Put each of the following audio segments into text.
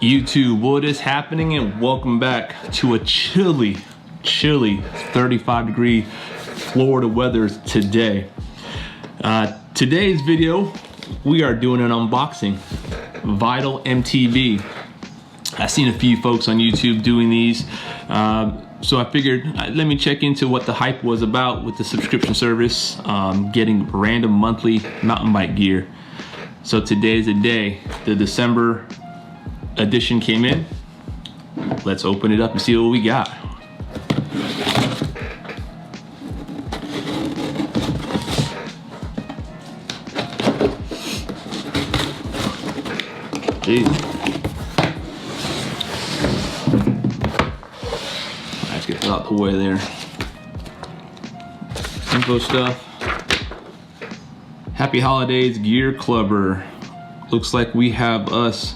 YouTube, what is happening, and welcome back to a chilly 35-degree Florida weather today. Today's video, we are doing an unboxing. Vital MTB. I've seen a few folks on YouTube doing these, so I figured let me check into what the hype was about with the subscription service, getting random monthly mountain bike gear. So today's the day. The December edition came in. Let's open it up and see what we got. Jeez. Let's get that out the way there. Info stuff. Happy Holidays Gear Clubber. Looks like we have us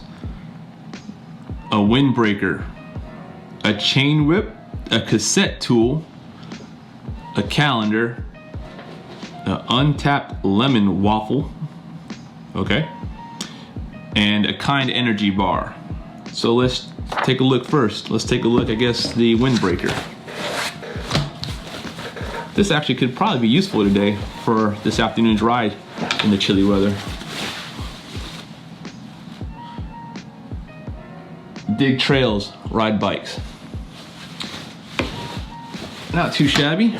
a windbreaker, a chain whip, a cassette tool, a calendar, an untapped lemon waffle, okay, and a kind energy bar. So let's take a look first. Let's take a look, I guess, the windbreaker. This actually could probably be useful today for this afternoon's ride in the chilly weather. Dig trails, ride bikes. Not too shabby.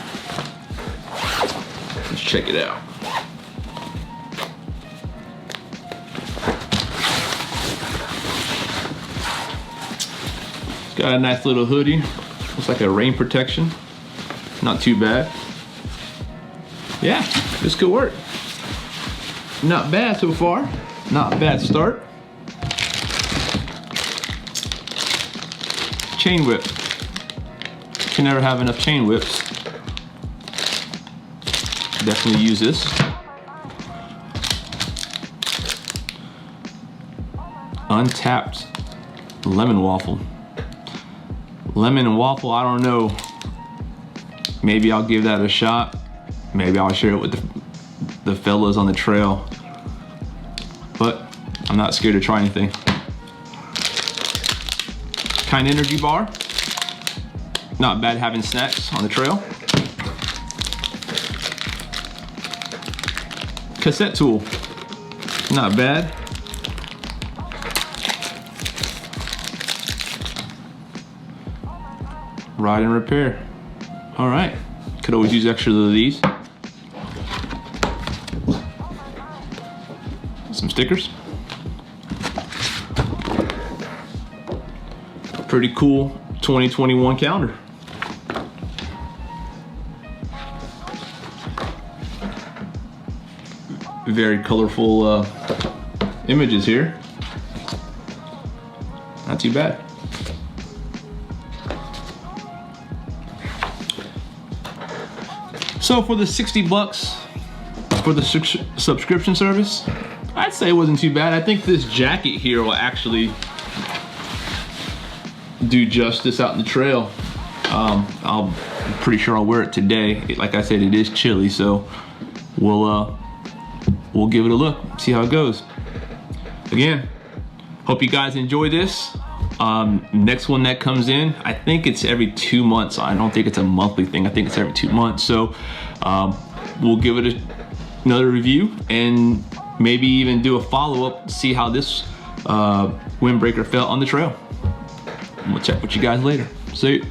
Let's check it out. It's got a nice little hoodie. Looks like a rain protection. Not too bad. Yeah, this could work. Not bad so far. Not a bad start. Chain whip. Can never have enough chain whips. Definitely use this. Untapped lemon waffle. Lemon and waffle, I don't know. Maybe I'll give that a shot. Maybe I'll share it with the fellas on the trail. But I'm not scared to try anything. Kind energy bar. Not bad having snacks on the trail. Cassette tool. Not bad. Ride and repair. All right. Could always use extra of these. Some stickers. Pretty cool 2021 calendar. Very colorful images here. Not too bad. So for the 60 bucks for the subscription service, I'd say it wasn't too bad. I think this jacket here will actually do justice out in the trail. I'm pretty sure I'll wear it today. Like I said, it is chilly, so we'll give it a look, see how it goes. Again, hope you guys enjoy this. Next one that comes in, I think it's every 2 months. I don't think it's a monthly thing. I think it's every 2 months. So we'll give it another review and maybe even do a follow-up to see how this windbreaker felt on the trail. We'll check with you guys later. See you.